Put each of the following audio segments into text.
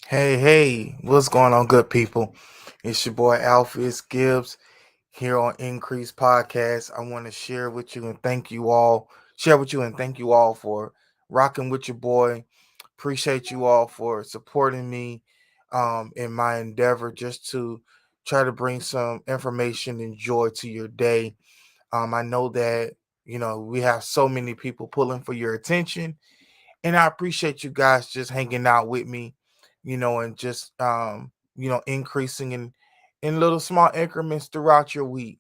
Hey, what's going on, good people? It's your boy Alpheus Gibbs here on Increase Podcast. I want to share with you and thank you all for rocking with your boy. Appreciate you all for supporting me in my endeavor just to try to bring some information and joy to your day. I know that, we have so many people pulling for your attention, and I appreciate you guys just hanging out with me, and just increasing in little small increments throughout your week,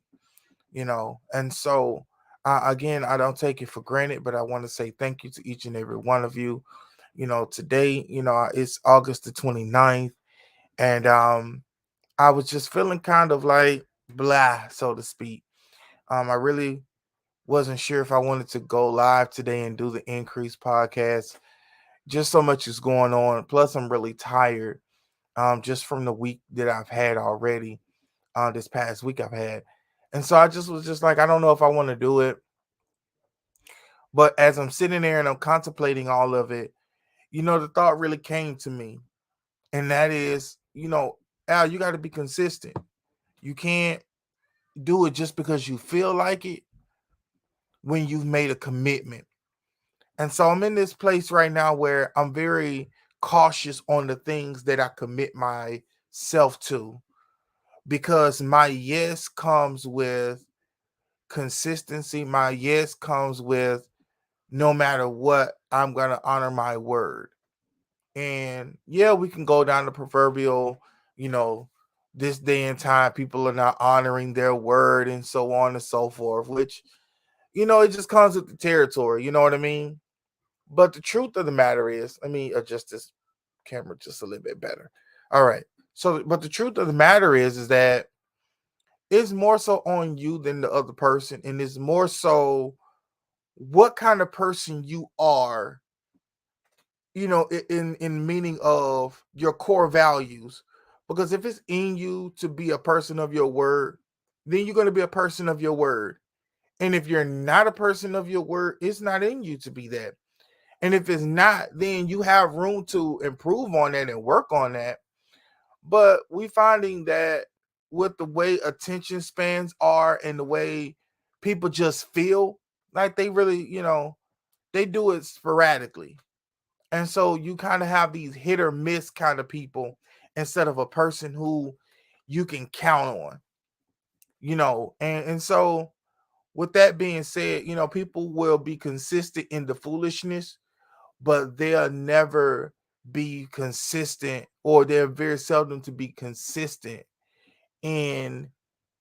And so again, I don't take it for granted, but I want to say thank you to each and every one of you. Today, it's August the 29th, and I was just feeling kind of like blah, so to speak. I really wasn't sure if I wanted to go live today and do the increase podcast. Just so much is going on. Plus, I'm really tired just from the week that I've had already. This past week I've had. And so I just was just like, I don't know if I want to do it. But as I'm sitting there and I'm contemplating all of it, the thought really came to me. And that is, Al, you got to be consistent. You can't do it just because you feel like it when you've made a commitment. And so I'm in this place right now where I'm very cautious on the things that I commit myself to, because my yes comes with consistency. My yes comes with no matter what, I'm going to honor my word. And yeah, we can go down the proverbial, you know, this day and time, people are not honoring their word and so on and so forth, which, it just comes with the territory. You know what I mean? But the truth of the matter is, let me adjust this camera just a little bit better. All right. So, but the truth of the matter is that it's more so on you than the other person, and it's more so what kind of person you are. In meaning of your core values. Because if it's in you to be a person of your word, then you're going to be a person of your word. And if you're not a person of your word, it's not in you to be that. And if it's not, then you have room to improve on that and work on that. But we finding that with the way attention spans are and the way people just feel like they really, they do it sporadically. And so you kind of have these hit or miss kind of people instead of a person who you can count on, and so with that being said, people will be consistent in the foolishness, but they'll never be consistent, or they're very seldom to be consistent in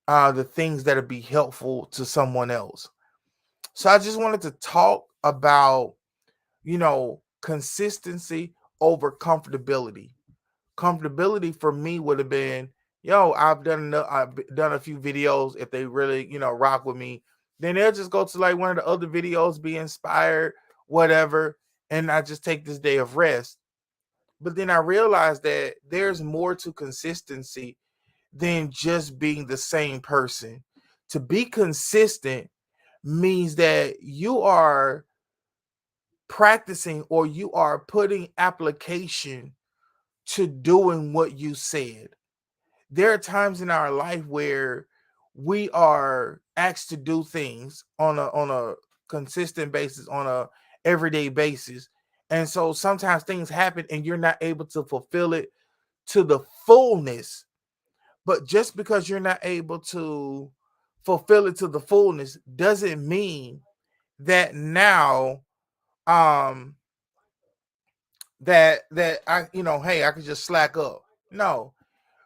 the things that'll be helpful to someone else. So I just wanted to talk about, consistency over comfortability. Comfortability for me would have been, I've done a few videos. If they really, rock with me, then they'll just go to like one of the other videos, be inspired, whatever, and I just take this day of rest. But then I realized that there's more to consistency than just being the same person. To be consistent means that you are practicing, or you are putting application to doing what you said. There are times in our life where we are asked to do things on a consistent basis, on a everyday basis. And so sometimes things happen and you're not able to fulfill it to the fullness. But just because you're not able to fulfill it to the fullness doesn't mean that now um that I, hey, I could just slack up. No,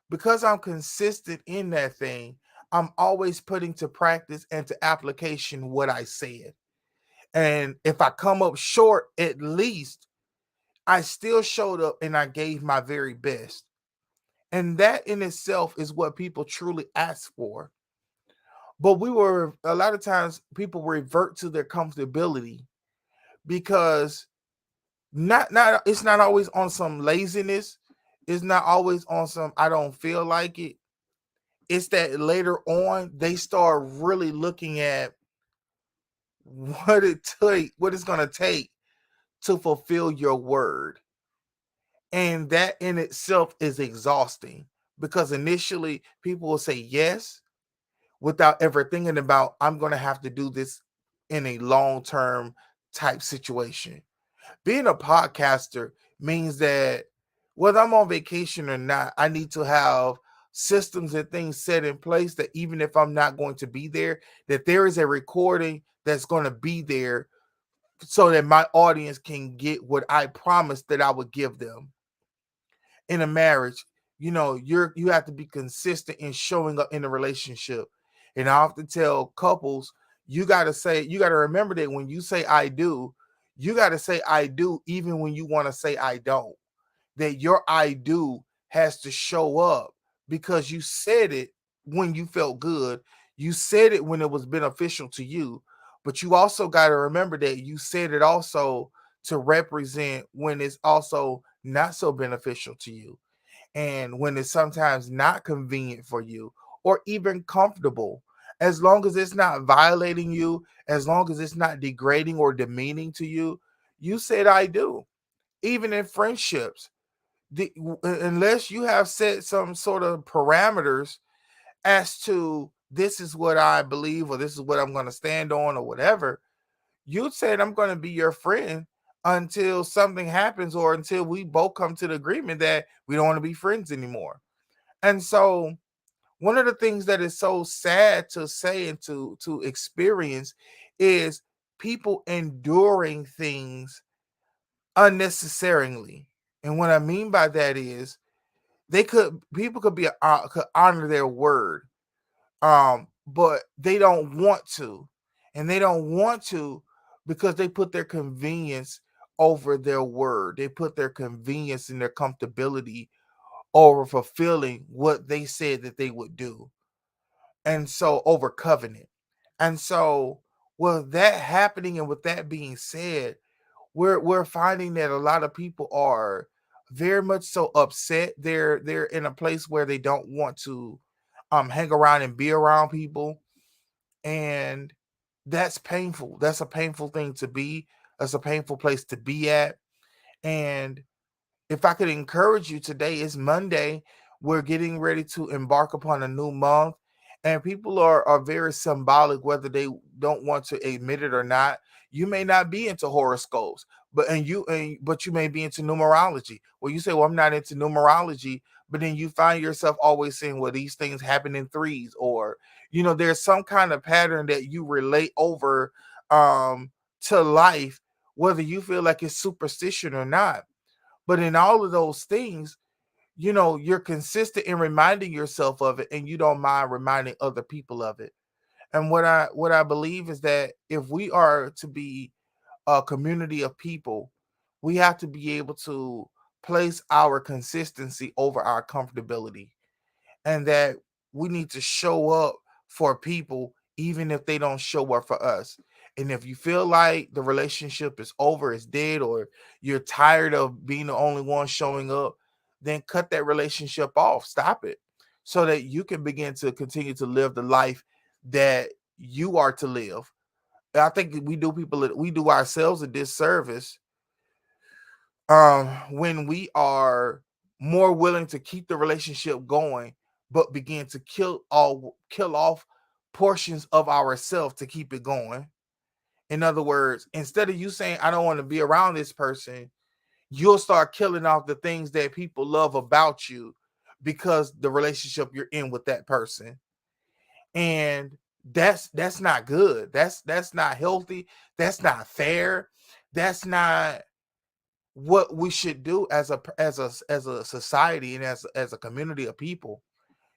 because I'm consistent in that thing, I'm always putting to practice and to application what I said. And if I come up short, at least I still showed up and I gave my very best. And that in itself is what people truly ask for. But a lot of times people revert to their comfortability because not it's not always on some laziness. It's not always on some I don't feel like it. It's that later on they start really looking at what it's going to take to fulfill your word. And that in itself is exhausting because initially people will say yes without ever thinking about, I'm going to have to do this in a long term type situation. Being a podcaster means that whether I'm on vacation or not, I need to have systems and things set in place that even if I'm not going to be there, that there is a recording that's going to be there so that my audience can get what I promised that I would give them. In a marriage, you have to be consistent in showing up in a relationship. And I often tell couples, you got to remember that when you say I do, you got to say I do even when you want to say I don't. That your I do has to show up because you said it when you felt good. You said it when it was beneficial to you. But you also got to remember that you said it also to represent when it's also not so beneficial to you and when it's sometimes not convenient for you or even comfortable. As long as it's not violating you, as long as it's not degrading or demeaning to you, you said I do. Even in friendships, unless you have set some sort of parameters as to this is what I believe or this is what I'm going to stand on or whatever, you said I'm going to be your friend until something happens or until we both come to the agreement that we don't want to be friends anymore. And so one of the things that is so sad to say and to experience is people enduring things unnecessarily. And what I mean by that is people could be could honor their word, but they don't want to, and they don't want to because they put their convenience over their word. They put their convenience and their comfortability over fulfilling what they said that they would do, and so over covenant. And so, with that happening, and with that being said, we're finding that a lot of people are very much so upset. They're in a place where they don't want to hang around and be around people, and that's painful. That's a painful thing to be. That's a painful place to be at. And if I could encourage you, today is Monday. We're getting ready to embark upon a new month, and people are very symbolic, whether they don't want to admit it or not. You may not be into horoscopes, but you may be into numerology. Well, you say, "Well, I'm not into numerology," but then you find yourself always saying, "Well, these things happen in threes," or there's some kind of pattern that you relate over um to life, whether you feel like it's superstition or not. But in all of those things, you're consistent in reminding yourself of it, and you don't mind reminding other people of it. And what I believe is that if we are to be a community of people, we have to be able to place our consistency over our comfortability, and that we need to show up for people even if they don't show up for us. And if you feel like the relationship is over, it's dead, or you're tired of being the only one showing up, then cut that relationship off, stop it, so that you can begin to continue to live the life that you are to live. I think we do ourselves a disservice when we are more willing to keep the relationship going but begin to kill off portions of ourselves to keep it going. In other words, instead of you saying I don't want to be around this person, you'll start killing off the things that people love about you because the relationship you're in with that person. And that's not good. That's not healthy. That's not fair. That's not what we should do as a society, and as a community of people.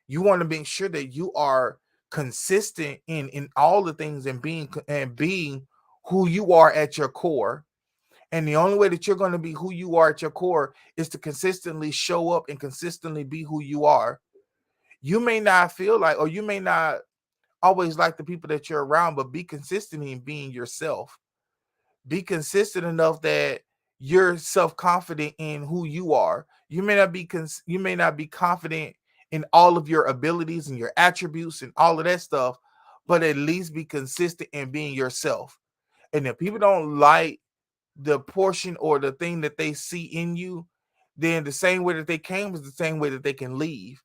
You want to make sure that you are consistent in all the things, and being who you are at your core. And the only way that you're going to be who you are at your core is to consistently show up and consistently be who you are. You may not feel like, or you may not always like the people that you're around, but be consistent in being yourself. Be consistent enough that you're self-confident in who you are. You may not be confident in all of your abilities and your attributes and all of that stuff, but at least be consistent in being yourself. And if people don't like the portion or the thing that they see in you, then the same way that they came is the same way that they can leave.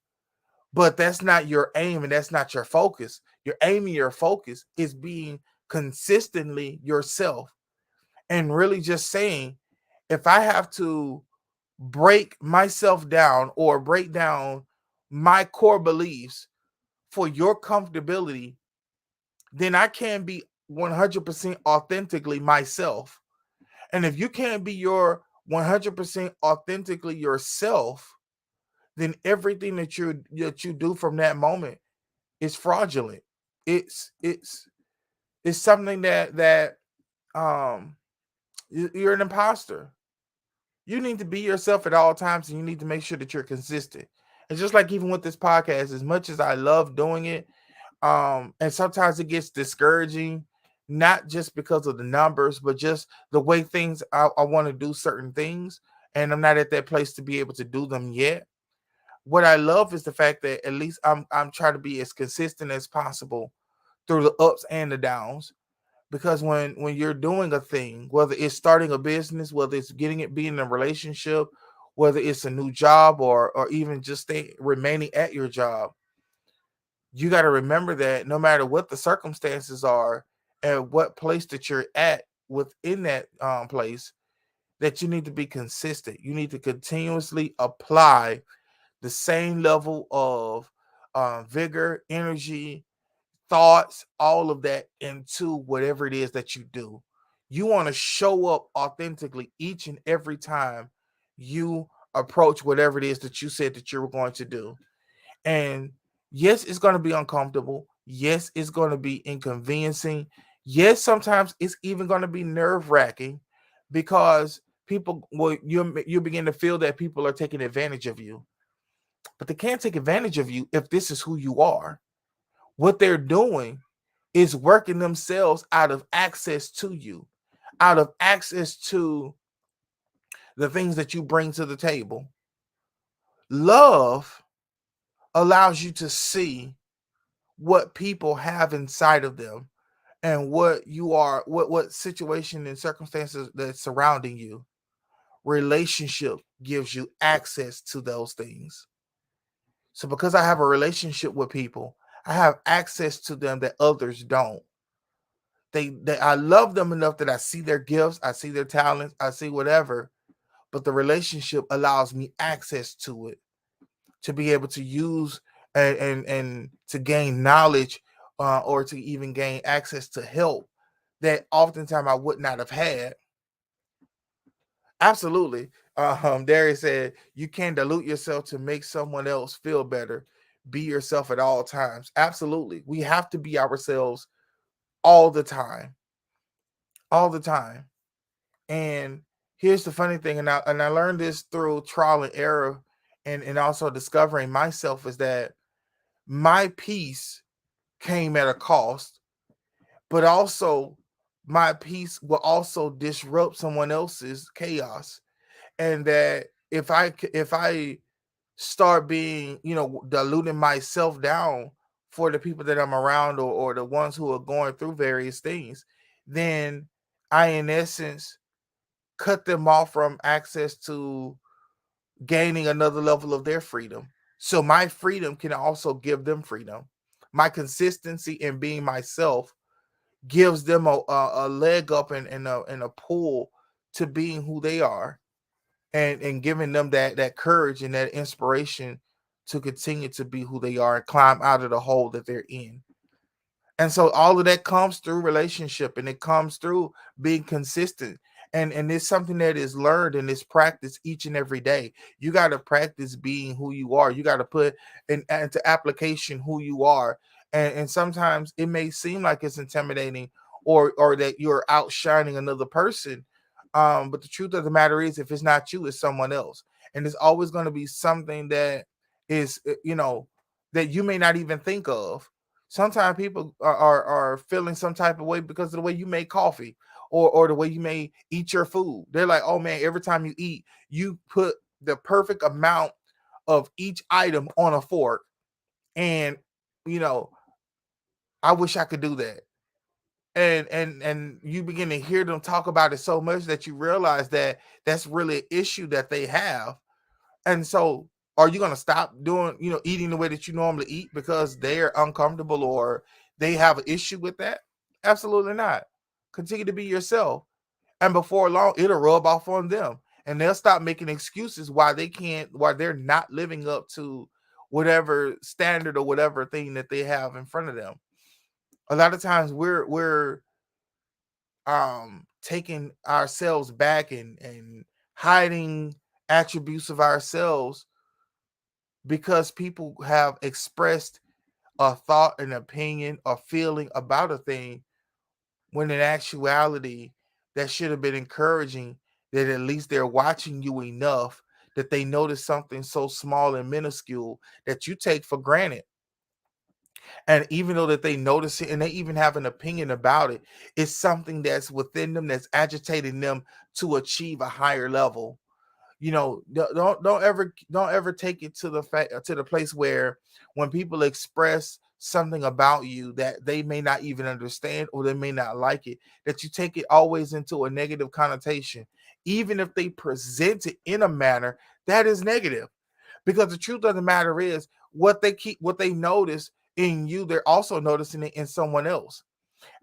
But that's not your aim and that's not your focus. Your aim and your focus is being consistently yourself and really just saying, if I have to break myself down or break down my core beliefs for your comfortability, then I can be 100% authentically myself. And if you can't be your 100% authentically yourself, then everything that you do from that moment is fraudulent. It's it's it's something that um you're an imposter. You need to be yourself at all times, and you need to make sure that you're consistent. And just like even with this podcast, as much as I love doing it, and sometimes it gets discouraging, not just because of the numbers, but just the way things I want to do certain things, and I'm not at that place to be able to do them yet. What I love is the fact that at least I'm trying to be as consistent as possible through the ups and the downs. Because when you're doing a thing, whether it's starting a business, whether it's getting it being in a relationship, whether it's a new job or even just remaining at your job, you got to remember that no matter what the circumstances are and what place that you're at within that place, that you need to be consistent. You need to continuously apply the same level of vigor, energy, thoughts, all of that into whatever it is that you do. You want to show up authentically each and every time you approach whatever it is that you said that you were going to do. And yes, it's going to be uncomfortable. Yes, it's going to be inconveniencing. Yes, sometimes it's even going to be nerve wracking because people will you begin to feel that people are taking advantage of you. But they can't take advantage of you if this is who you are. What they're doing is working themselves out of access to you, out of access to the things that you bring to the table. Love allows you to see what people have inside of them and what you are, what situation and circumstances that's surrounding you. Relationship gives you access to those things. So because I have a relationship with people, I have access to them that others don't. They I love them enough that I see their gifts, I see their talents, I see whatever, but the relationship allows me access to it to be able to use and to gain knowledge or to even gain access to help that oftentimes I would not have had. Absolutely. Darius said you can dilute yourself to make someone else feel better. Be yourself at all times. Absolutely. We have to be ourselves all the time. All the time. And here's the funny thing, and I learned this through trial and error and also discovering myself is that my peace came at a cost, but also my peace will also disrupt someone else's chaos. And that if I start being, diluting myself down for the people that I'm around or the ones who are going through various things, then I in essence cut them off from access to gaining another level of their freedom. So my freedom can also give them freedom. My consistency in being myself gives them a leg up and a pull to being who they are and giving them that courage and that inspiration to continue to be who they are and climb out of the hole that they're in. And so all of that comes through relationship and it comes through being consistent. And it's something that is learned and is practiced each and every day. You got to practice being who you are. You got to put into application who you are. And sometimes it may seem like it's intimidating or that you're outshining another person. But the truth of the matter is, if it's not you, it's someone else. And it's always going to be something that is, that you may not even think of. Sometimes people are feeling some type of way because of the way you make coffee or the way you may eat your food. They're like, oh man, every time you eat, you put the perfect amount of each item on a fork. And, you know, I wish I could do that. And you begin to hear them talk about it so much that you realize that that's really an issue that they have. And so, are you going to stop doing, eating the way that you normally eat because they're uncomfortable or they have an issue with that? Absolutely not. Continue to be yourself. And before long, it'll rub off on them. And they'll stop making excuses why they're not living up to whatever standard or whatever thing that they have in front of them. A lot of times we're taking ourselves back and hiding attributes of ourselves because people have expressed a thought, an opinion, a feeling about a thing, when in actuality that should have been encouraging, that at least they're watching you enough that they notice something so small and minuscule that you take for granted. And even though that they notice it and they even have an opinion about it, it's something that's within them that's agitating them to achieve a higher level. Don't ever take it to the place where when people express something about you that they may not even understand or they may not like it, that you take it always into a negative connotation, even if they present it in a manner that is negative. Because the truth of the matter is, what they notice in you, they're also noticing it in someone else.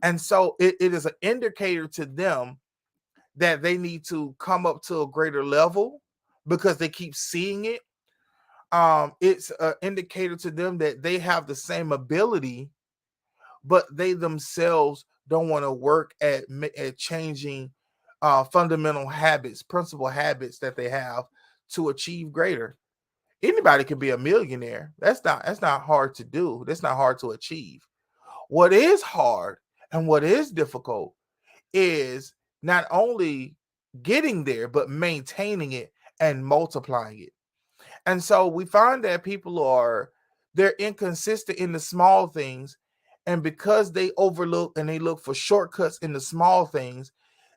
And so it is an indicator to them that they need to come up to a greater level because they keep seeing it. It's an indicator to them that they have the same ability, but they themselves don't want to work at changing fundamental habits, principal habits that they have to achieve greater. Anybody can be a millionaire. That's not hard to do. That's not hard to achieve. What is hard and what is difficult is not only getting there, but maintaining it and multiplying it. And so we find that they're inconsistent in the small things. And because they overlook and they look for shortcuts in the small things,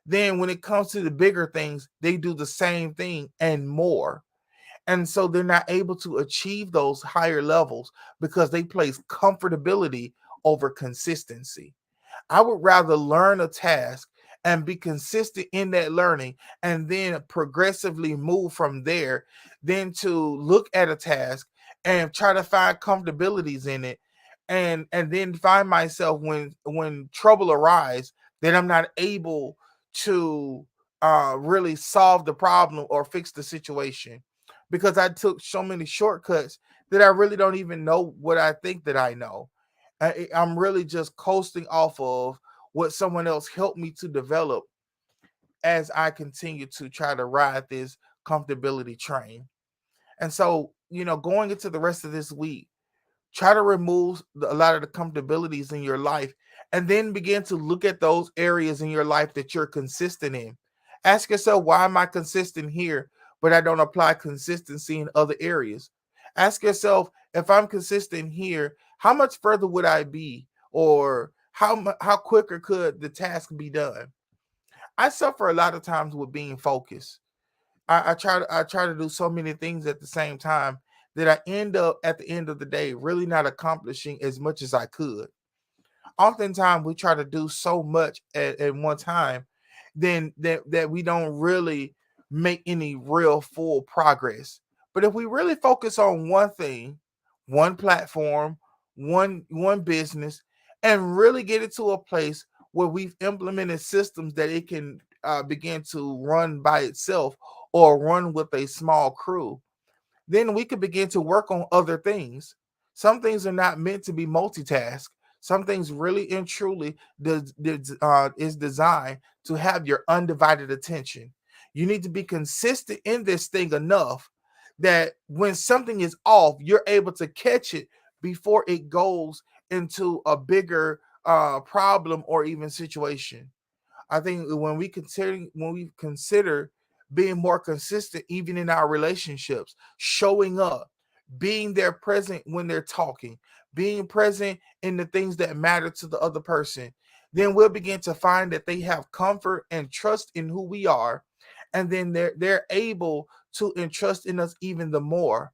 then when it comes to the bigger things, they do the same thing and more. And so they're not able to achieve those higher levels because they place comfortability over consistency. I would rather learn a task and be consistent in that learning and then progressively move from there than to look at a task and try to find comfortabilities in it and then find myself when trouble arises that I'm not able to really solve the problem or fix the situation because I took so many shortcuts that I really don't even know what I think that I know. I'm really just coasting off of what someone else helped me to develop as I continue to try to ride this comfortability train. And so, going into the rest of this week, try to remove a lot of the comfortabilities in your life and then begin to look at those areas in your life that you're consistent in. Ask yourself, why am I consistent here, but I don't apply consistency in other areas? Ask yourself, if I'm consistent here, how much further would I be, or how quicker could the task be done? I suffer a lot of times with being focused. I try to do so many things at the same time that I end up at the end of the day really not accomplishing as much as I could. Oftentimes we try to do so much at one time then that we don't really make any real full progress. But if we really focus on one thing, one platform, one business, and really get it to a place where we've implemented systems that it can begin to run by itself or run with a small crew, then we could begin to work on other things. Some things are not meant to be multitask. Some things really and truly is designed to have your undivided attention. You need to be consistent in this thing enough that when something is off, you're able to catch it before it goes into a bigger problem or even situation. I think when we consider being more consistent, even in our relationships, showing up, being there present when they're talking, being present in the things that matter to the other person, then we'll begin to find that they have comfort and trust in who we are, and then they're able to entrust in us even the more,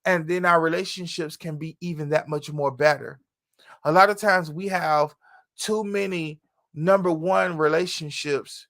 and then our relationships can be even that much more better. A lot of times we have too many number one relationships,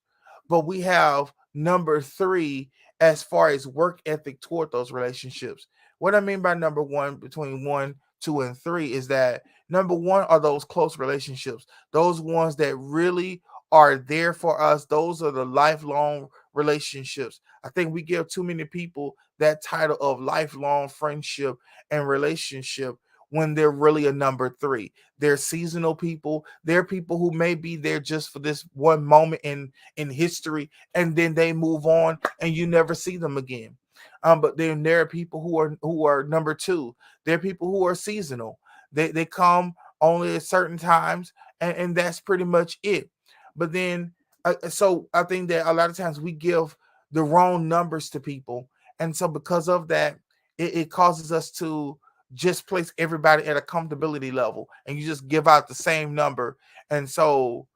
but we have number three as far as work ethic toward those relationships. What I mean by number one, between one, two, and three, is that number one are those close relationships, those ones that really are there for us. Those are the lifelong relationships. I think we give too many people that title of lifelong friendship and relationship when they're really a number three. They're seasonal people. They're people who may be there just for this one moment in history, and then they move on and you never see them again. But then there are people who are number two. They're people who are seasonal. They come only at certain times, and that's pretty much it. But then, so I think that a lot of times we give the wrong numbers to people, and so because of that, it causes us to just place everybody at a comfortability level, and you just give out the same number, and so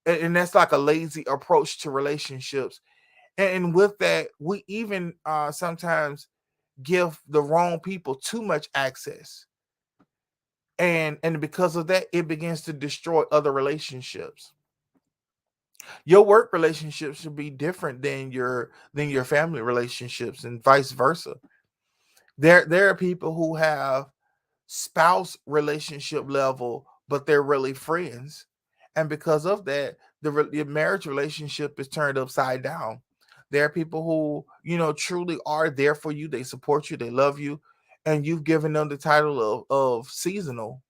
and that's like a lazy approach to relationships. And with that, we even sometimes give the wrong people too much access, and because of that, it begins to destroy other relationships. Your work relationships should be different than your family relationships, and vice versa. There are people who have spouse relationship level, but they're really friends, and because of that, the marriage relationship is turned upside down. There are people who truly are there for you. They support you. They love you, and you've given them the title of seasonal,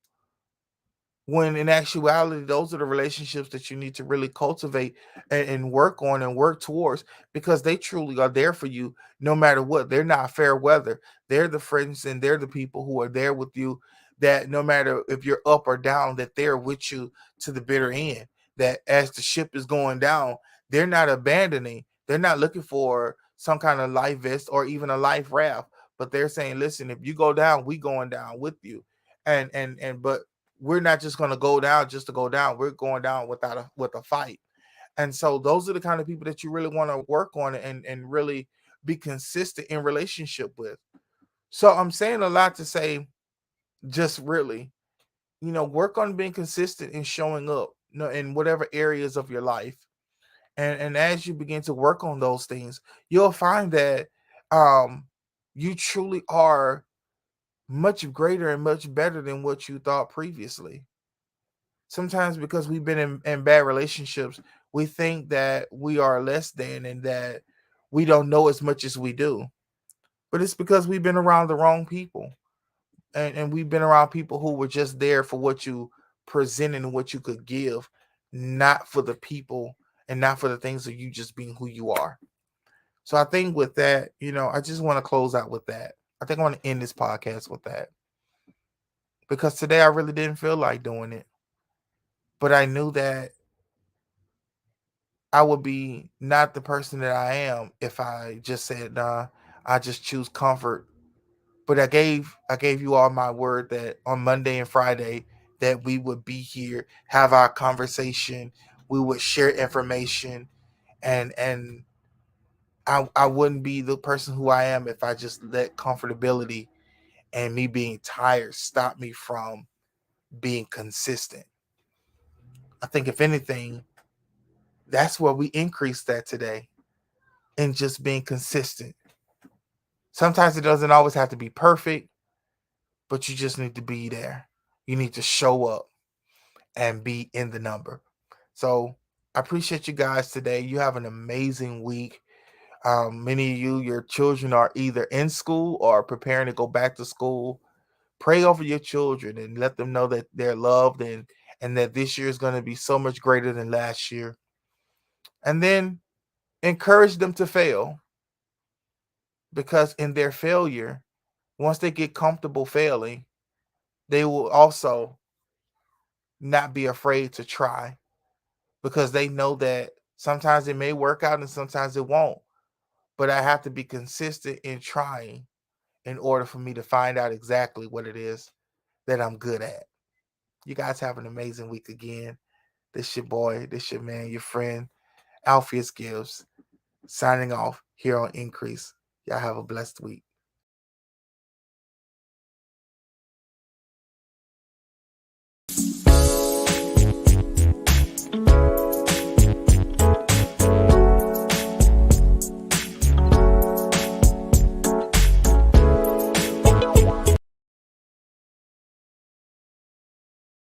when in actuality those are the relationships that you need to really cultivate and work on and work towards, because they truly are there for you no matter what. They're not fair weather. They're the friends and they're the people who are there with you, that no matter if you're up or down, that they're with you to the bitter end. That as the ship is going down, they're not abandoning. They're not looking for some kind of life vest or even a life raft, but they're saying, listen, if you go down, we going down with you. And but we're not just going to go down just to go down. We're going down with a fight. And so those are the kind of people that you really want to work on and really be consistent in relationship with. So I'm saying a lot to say, just really, work on being consistent and showing up, in whatever areas of your life. And as you begin to work on those things, you'll find that um you truly are much greater and much better than what you thought previously. Sometimes because we've been in bad relationships, we think that we are less than and that we don't know as much as we do. But it's because we've been around the wrong people. And we've been around people who were just there for what you presented and what you could give, not for the people and not for the things of you just being who you are. So I think with that, I just want to close out with that. I think I want to end this podcast with that, because today I really didn't feel like doing it. But I knew that I would be not the person that I am if I just said, nah, I just choose comfort. But I gave you all my word that on Monday and Friday that we would be here, have our conversation, we would share information, and I wouldn't be the person who I am if I just let comfortability and me being tired stop me from being consistent. I think if anything, that's where we increase that today, in just being consistent. Sometimes it doesn't always have to be perfect, but you just need to be there. You need to show up and be in the number. So I appreciate you guys today. You have an amazing week. Many of you, your children are either in school or preparing to go back to school. Pray over your children and let them know that they're loved, and that this year is going to be so much greater than last year. And then encourage them to fail, because in their failure, once they get comfortable failing, they will also not be afraid to try, because they know that sometimes it may work out and sometimes it won't. But I have to be consistent in trying in order for me to find out exactly what it is that I'm good at. You guys have an amazing week again. This your boy, this your man, your friend, Alpheus Gibbs, signing off here on Increase. Y'all have a blessed week.